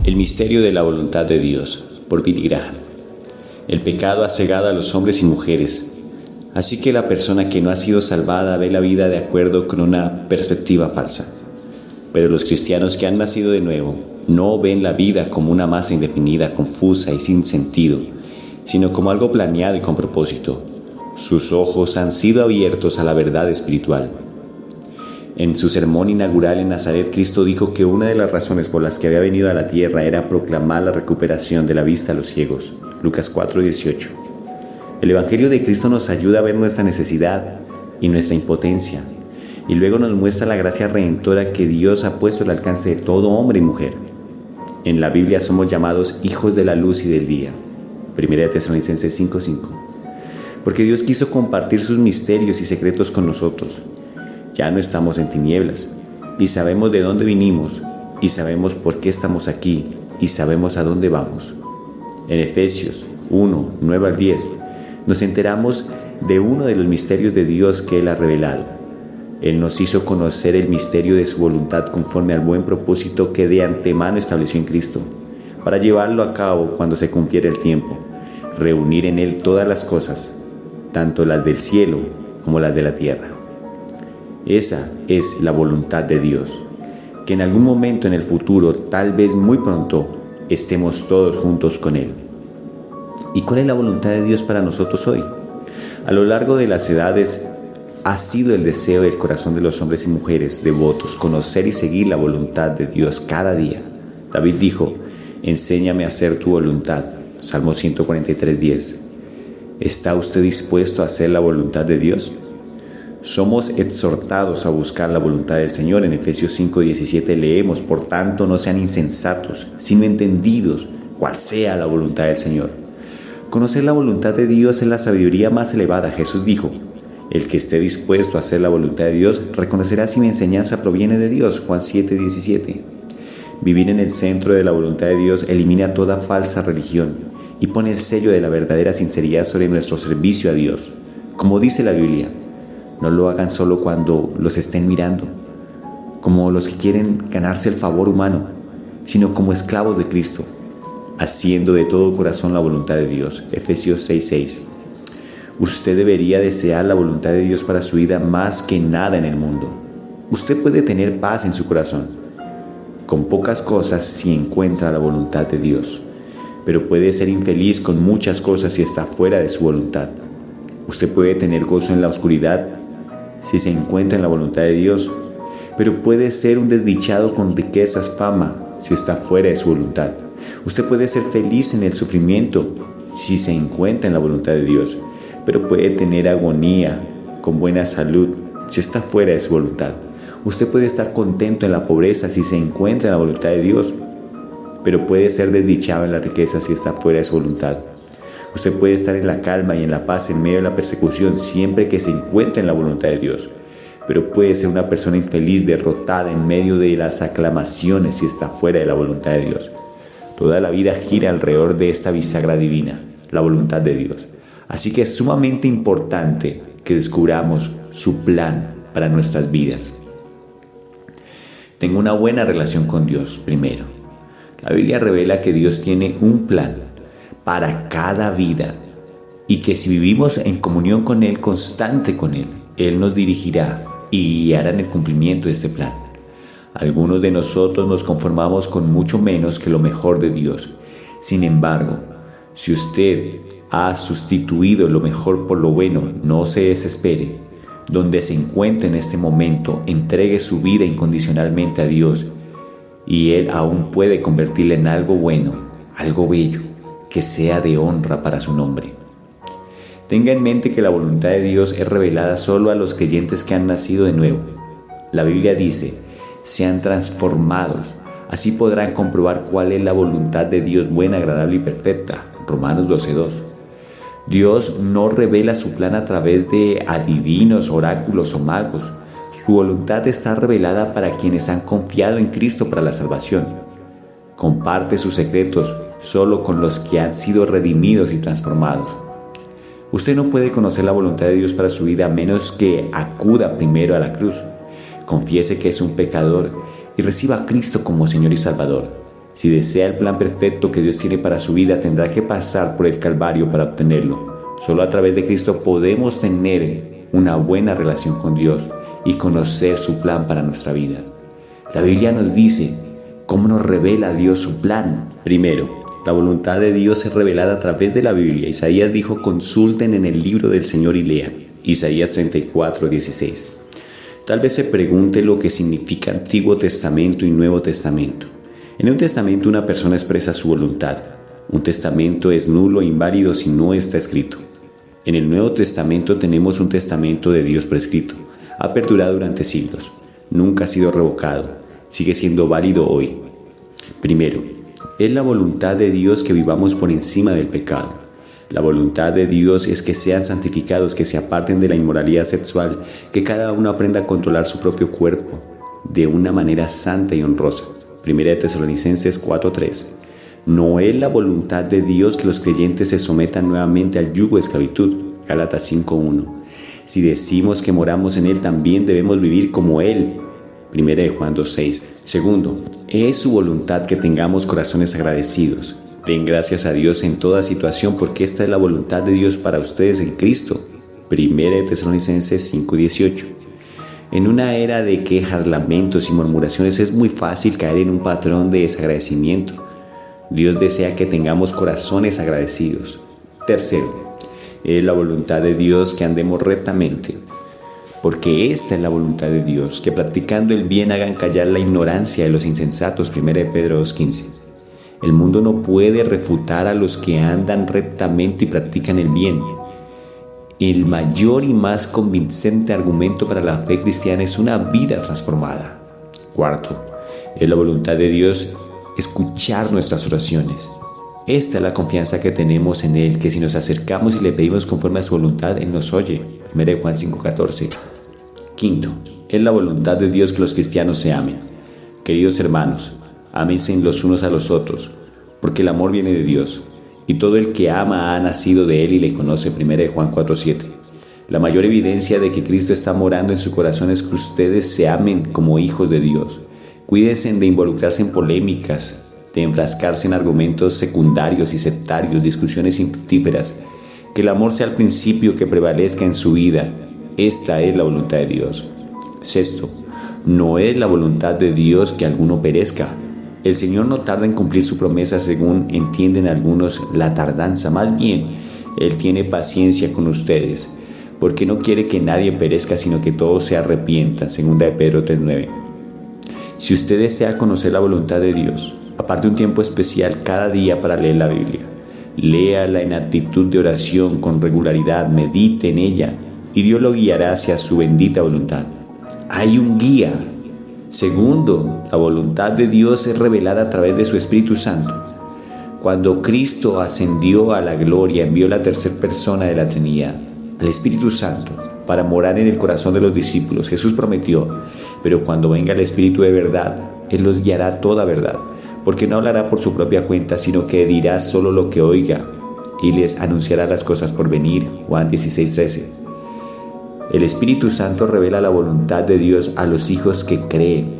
El misterio de la voluntad de Dios, por Billy Graham. El pecado ha cegado a los hombres y mujeres, así que la persona que no ha sido salvada ve la vida de acuerdo con una perspectiva falsa. Pero los cristianos que han nacido de nuevo no ven la vida como una masa indefinida, confusa y sin sentido, sino como algo planeado y con propósito. Sus ojos han sido abiertos a la verdad espiritual. En su sermón inaugural en Nazaret, Cristo dijo que una de las razones por las que había venido a la tierra era proclamar la recuperación de la vista a los ciegos. Lucas 4:18. El Evangelio de Cristo nos ayuda a ver nuestra necesidad y nuestra impotencia, y luego nos muestra la gracia redentora que Dios ha puesto al alcance de todo hombre y mujer. En la Biblia somos llamados hijos de la luz y del día. 1 Tesalonicenses 5:5. Porque Dios quiso compartir sus misterios y secretos con nosotros. Ya no estamos en tinieblas, y sabemos de dónde vinimos, y sabemos por qué estamos aquí, y sabemos a dónde vamos. En Efesios 1:9-10, nos enteramos de uno de los misterios de Dios que Él ha revelado. Él nos hizo conocer el misterio de su voluntad conforme al buen propósito que de antemano estableció en Cristo, para llevarlo a cabo cuando se cumpliera el tiempo, reunir en Él todas las cosas, tanto las del cielo como las de la tierra. Esa es la voluntad de Dios, que en algún momento en el futuro, tal vez muy pronto, estemos todos juntos con Él. ¿Y cuál es la voluntad de Dios para nosotros hoy? A lo largo de las edades ha sido el deseo del corazón de los hombres y mujeres devotos conocer y seguir la voluntad de Dios cada día. David dijo: enséñame a hacer tu voluntad. Salmo 143:10. ¿Está usted dispuesto a hacer la voluntad de Dios? Somos exhortados a buscar la voluntad del Señor. En Efesios 5:17 leemos: por tanto, no sean insensatos, sino entendidos cuál sea la voluntad del Señor. Conocer la voluntad de Dios es la sabiduría más elevada. Jesús dijo: el que esté dispuesto a hacer la voluntad de Dios reconocerá si mi enseñanza proviene de Dios. Juan 7:17. Vivir en el centro de la voluntad de Dios elimina toda falsa religión y pone el sello de la verdadera sinceridad sobre nuestro servicio a Dios. Como dice la Biblia, no lo hagan solo cuando los estén mirando, como los que quieren ganarse el favor humano, sino como esclavos de Cristo, haciendo de todo corazón la voluntad de Dios. Efesios 6:6. Usted debería desear la voluntad de Dios para su vida más que nada en el mundo. Usted puede tener paz en su corazón. Con pocas cosas si encuentra la voluntad de Dios, pero puede ser infeliz con muchas cosas si está fuera de su voluntad. Usted puede tener gozo en la oscuridad si se encuentra en la voluntad de Dios, pero puede ser un desdichado con riquezas, fama, si está fuera de su voluntad. Usted puede ser feliz en el sufrimiento si se encuentra en la voluntad de Dios, pero puede tener agonía con buena salud si está fuera de su voluntad. Usted puede estar contento en la pobreza si se encuentra en la voluntad de Dios, pero puede ser desdichado en la riqueza si está fuera de su voluntad. Usted puede estar en la calma y en la paz en medio de la persecución siempre que se encuentre en la voluntad de Dios, pero puede ser una persona infeliz, derrotada en medio de las aclamaciones si está fuera de la voluntad de Dios. Toda la vida gira alrededor de esta bisagra divina, la voluntad de Dios. Así que es sumamente importante que descubramos su plan para nuestras vidas. Tengo una buena relación con Dios primero. La Biblia revela que Dios tiene un plan para cada vida y que si vivimos en comunión con Él, constante con Él, Él nos dirigirá y guiará en el cumplimiento de este plan. Algunos de nosotros nos conformamos con mucho menos que lo mejor de Dios. Sin embargo, si usted ha sustituido lo mejor por lo bueno, no se desespere. Donde se encuentre en este momento, entregue su vida incondicionalmente a Dios y Él aún puede convertirla en algo bueno, algo bello, que sea de honra para su nombre. Tenga en mente que la voluntad de Dios es revelada solo a los creyentes que han nacido de nuevo. La Biblia dice: sean transformados, así podrán comprobar cuál es la voluntad de Dios buena, agradable y perfecta. Romanos 12:2. Dios no revela su plan a través de adivinos, oráculos o magos. Su voluntad está revelada para quienes han confiado en Cristo para la salvación. Comparte sus secretos solo con los que han sido redimidos y transformados. Usted no puede conocer la voluntad de Dios para su vida a menos que acuda primero a la cruz, confiese que es un pecador y reciba a Cristo como Señor y Salvador. Si desea el plan perfecto que Dios tiene para su vida, tendrá que pasar por el Calvario para obtenerlo. Solo a través de Cristo podemos tener una buena relación con Dios y conocer su plan para nuestra vida. La Biblia nos dice cómo nos revela Dios su plan. Primero, la voluntad de Dios es revelada a través de la Biblia. Isaías dijo: consulten en el libro del Señor y lean. Isaías 34:16. Tal vez se pregunte lo que significa Antiguo Testamento y Nuevo Testamento. En un testamento una persona expresa su voluntad. Un testamento es nulo e inválido si no está escrito. En el Nuevo Testamento tenemos un testamento de Dios prescrito. Ha perdurado durante siglos. Nunca ha sido revocado. Sigue siendo válido hoy. Primero, es la voluntad de Dios que vivamos por encima del pecado. La voluntad de Dios es que sean santificados, que se aparten de la inmoralidad sexual, que cada uno aprenda a controlar su propio cuerpo de una manera santa y honrosa. 1 Tesalonicenses 4:3. No es la voluntad de Dios que los creyentes se sometan nuevamente al yugo de esclavitud. Gálatas 5:1. Si decimos que moramos en Él, también debemos vivir como Él. 1 Juan 2:6. Segundo, es su voluntad que tengamos corazones agradecidos. Den gracias a Dios en toda situación, porque esta es la voluntad de Dios para ustedes en Cristo. 1 Tesalonicenses 5:18. En una era de quejas, lamentos y murmuraciones es muy fácil caer en un patrón de desagradecimiento. Dios desea que tengamos corazones agradecidos. Tercero, es la voluntad de Dios que andemos rectamente, porque esta es la voluntad de Dios, que practicando el bien hagan callar la ignorancia de los insensatos. 1 Pedro 2:15. El mundo no puede refutar a los que andan rectamente y practican el bien. El mayor y más convincente argumento para la fe cristiana es una vida transformada. Cuarto, es la voluntad de Dios escuchar nuestras oraciones. Esta es la confianza que tenemos en Él, que si nos acercamos y le pedimos conforme a su voluntad, Él nos oye. 1 Juan 5:14. Quinto, es la voluntad de Dios que los cristianos se amen. Queridos hermanos, ámense los unos a los otros, porque el amor viene de Dios, y todo el que ama ha nacido de Él y le conoce. 1 Juan 4:7. La mayor evidencia de que Cristo está morando en su corazón es que ustedes se amen como hijos de Dios. Cuídense de involucrarse en polémicas, de enfrascarse en argumentos secundarios y sectarios, discusiones infructíferas. Que el amor sea el principio que prevalezca en su vida. Esta es la voluntad de Dios. Sexto, no es la voluntad de Dios que alguno perezca. El Señor no tarda en cumplir su promesa según entienden algunos la tardanza. Más bien, Él tiene paciencia con ustedes, porque no quiere que nadie perezca, sino que todos se arrepientan. 2 Pedro 3:9. Si usted desea conocer la voluntad de Dios, aparte un tiempo especial cada día para leer la Biblia. Léala en actitud de oración con regularidad, medite en ella y Dios lo guiará hacia su bendita voluntad. Hay un guía. Segundo, la voluntad de Dios es revelada a través de su Espíritu Santo. Cuando Cristo ascendió a la gloria, envió la tercera persona de la Trinidad, al Espíritu Santo, para morar en el corazón de los discípulos. Jesús prometió: pero cuando venga el Espíritu de verdad, Él los guiará a toda verdad, porque no hablará por su propia cuenta, sino que dirá solo lo que oiga y les anunciará las cosas por venir. Juan 16:13. El Espíritu Santo revela la voluntad de Dios a los hijos que creen,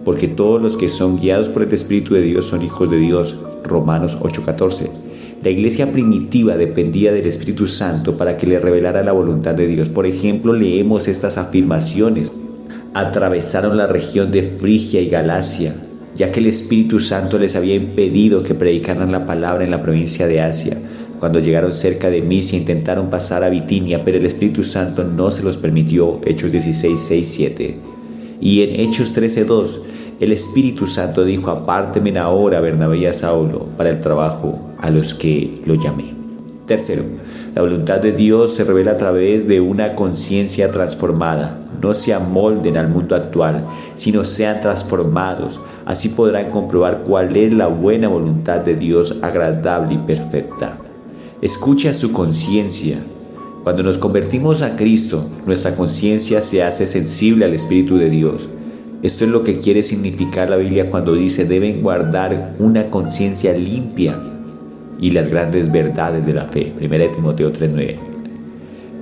porque todos los que son guiados por el Espíritu de Dios son hijos de Dios. Romanos 8:14. La iglesia primitiva dependía del Espíritu Santo para que le revelara la voluntad de Dios. Por ejemplo, leemos estas afirmaciones: atravesaron la región de Frigia y Galacia, ya que el Espíritu Santo les había impedido que predicaran la palabra en la provincia de Asia. Cuando llegaron cerca de Misia, intentaron pasar a Bitinia, pero el Espíritu Santo no se los permitió. Hechos 16:6-7. Y en Hechos 13:2, el Espíritu Santo dijo: apártenme ahora a Bernabé y a Saulo para el trabajo a los que lo llamé. Tercero, la voluntad de Dios se revela a través de una conciencia transformada. No se amolden al mundo actual, sino sean transformados. Así podrán comprobar cuál es la buena voluntad de Dios, agradable y perfecta. Escucha su conciencia. Cuando nos convertimos a Cristo, nuestra conciencia se hace sensible al Espíritu de Dios. Esto es lo que quiere significar la Biblia cuando dice: deben guardar una conciencia limpia y las grandes verdades de la fe. 1 Timoteo 3:9.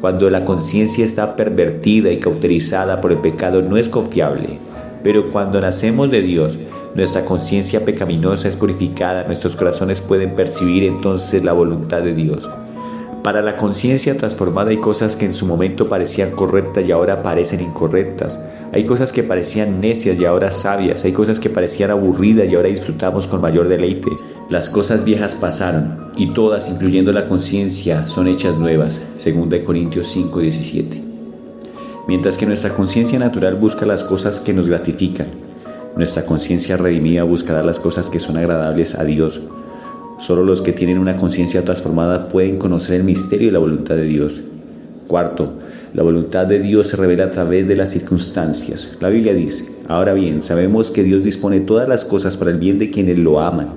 Cuando la conciencia está pervertida y cauterizada por el pecado, no es confiable. Pero cuando nacemos de Dios, nuestra conciencia pecaminosa es purificada, nuestros corazones pueden percibir entonces la voluntad de Dios. Para la conciencia transformada hay cosas que en su momento parecían correctas y ahora parecen incorrectas. Hay cosas que parecían necias y ahora sabias. Hay cosas que parecían aburridas y ahora disfrutamos con mayor deleite. Las cosas viejas pasaron y todas, incluyendo la conciencia, son hechas nuevas. 2 Corintios 5:17. Mientras que nuestra conciencia natural busca las cosas que nos gratifican, nuestra conciencia redimida buscará las cosas que son agradables a Dios. Solo los que tienen una conciencia transformada pueden conocer el misterio de la voluntad de Dios. Cuarto, la voluntad de Dios se revela a través de las circunstancias. La Biblia dice: ahora bien, sabemos que Dios dispone todas las cosas para el bien de quienes lo aman,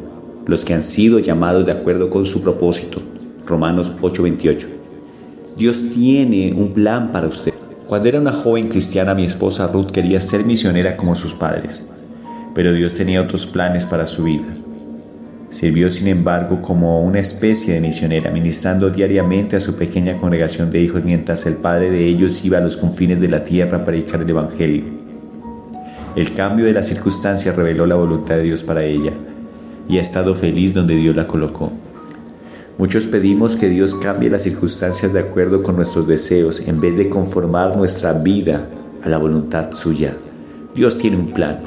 los que han sido llamados de acuerdo con su propósito. Romanos 8:28. Dios tiene un plan para usted. Cuando era una joven cristiana, mi esposa Ruth quería ser misionera como sus padres, pero Dios tenía otros planes para su vida. Sirvió, sin embargo, como una especie de misionera, ministrando diariamente a su pequeña congregación de hijos mientras el padre de ellos iba a los confines de la tierra para predicar el Evangelio. El cambio de las circunstancias reveló la voluntad de Dios para ella y ha estado feliz donde Dios la colocó. Muchos pedimos que Dios cambie las circunstancias de acuerdo con nuestros deseos en vez de conformar nuestra vida a la voluntad suya. Dios tiene un plan.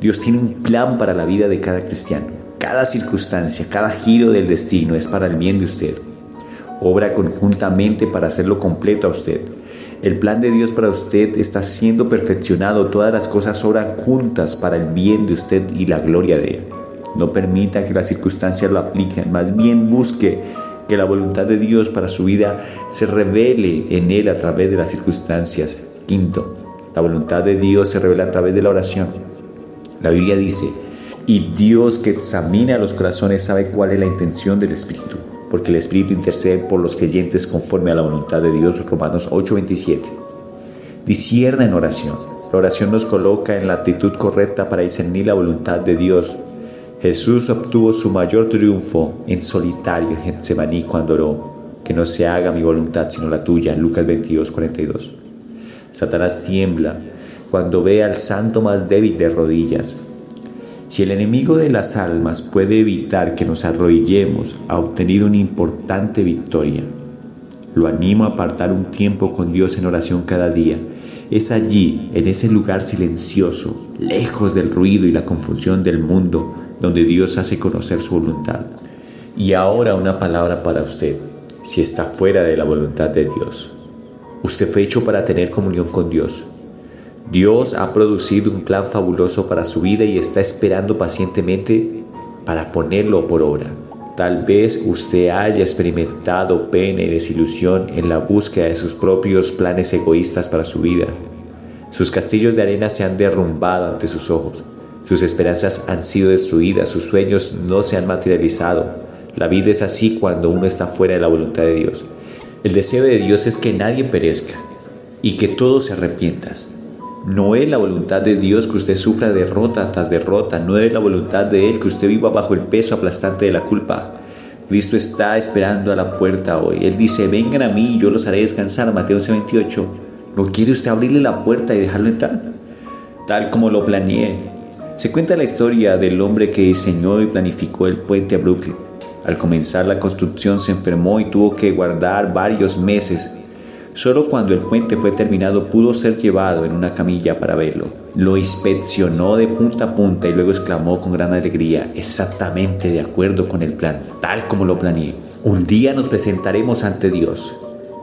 Dios tiene un plan para la vida de cada cristiano. Cada circunstancia, cada giro del destino es para el bien de usted. Obra conjuntamente para hacerlo completo a usted. El plan de Dios para usted está siendo perfeccionado. Todas las cosas obran juntas para el bien de usted y la gloria de Él. No permita que las circunstancias lo apliquen. Más bien busque que la voluntad de Dios para su vida se revele en Él a través de las circunstancias. Quinto, la voluntad de Dios se revela a través de la oración. La Biblia dice: y Dios, que examina los corazones, sabe cuál es la intención del Espíritu, porque el Espíritu intercede por los creyentes conforme a la voluntad de Dios. Romanos 8:27. Discierna en oración. La oración nos coloca en la actitud correcta para discernir la voluntad de Dios. Jesús obtuvo su mayor triunfo en solitario en Getsemaní cuando oró: que no se haga mi voluntad sino la tuya. Lucas 22:42. Satanás tiembla cuando ve al santo más débil de rodillas. Si el enemigo de las almas puede evitar que nos arrodillemos, ha obtenido una importante victoria. Lo animo a apartar un tiempo con Dios en oración cada día. Es allí, en ese lugar silencioso, lejos del ruido y la confusión del mundo, donde Dios hace conocer su voluntad. Y ahora una palabra para usted, si está fuera de la voluntad de Dios. Usted fue hecho para tener comunión con Dios. Dios ha producido un plan fabuloso para su vida y está esperando pacientemente para ponerlo por obra. Tal vez usted haya experimentado pena y desilusión en la búsqueda de sus propios planes egoístas para su vida. Sus castillos de arena se han derrumbado ante sus ojos. Sus esperanzas han sido destruidas, sus sueños no se han materializado. La vida es así cuando uno está fuera de la voluntad de Dios. El deseo de Dios es que nadie perezca y que todos se arrepientan. No es la voluntad de Dios que usted sufra derrota tras derrota. No es la voluntad de Él que usted viva bajo el peso aplastante de la culpa. Cristo está esperando a la puerta hoy. Él dice: vengan a mí y yo los haré descansar. Mateo 11:28. ¿No quiere usted abrirle la puerta y dejarlo entrar? Tal como lo planeé. Se cuenta la historia del hombre que diseñó y planificó el puente a Brooklyn. Al comenzar la construcción se enfermó y tuvo que guardar varios meses. Solo cuando el puente fue terminado pudo ser llevado en una camilla para verlo. Lo inspeccionó de punta a punta y luego exclamó con gran alegría: exactamente de acuerdo con el plan, tal como lo planeé. Un día nos presentaremos ante Dios.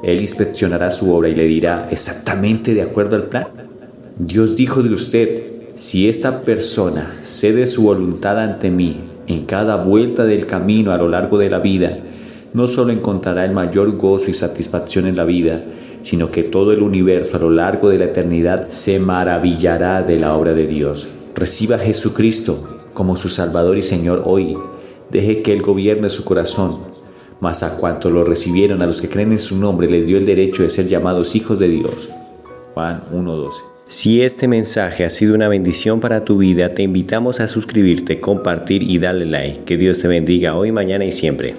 Él inspeccionará su obra y le dirá: exactamente de acuerdo al plan. Dios dijo de usted: si esta persona cede su voluntad ante mí en cada vuelta del camino a lo largo de la vida, no solo encontrará el mayor gozo y satisfacción en la vida, sino que todo el universo a lo largo de la eternidad se maravillará de la obra de Dios. Reciba a Jesucristo como su Salvador y Señor hoy. Deje que Él gobierne su corazón. Mas a cuantos lo recibieron, a los que creen en su nombre, les dio el derecho de ser llamados hijos de Dios. Juan 1:12. Si este mensaje ha sido una bendición para tu vida, te invitamos a suscribirte, compartir y darle like. Que Dios te bendiga hoy, mañana y siempre.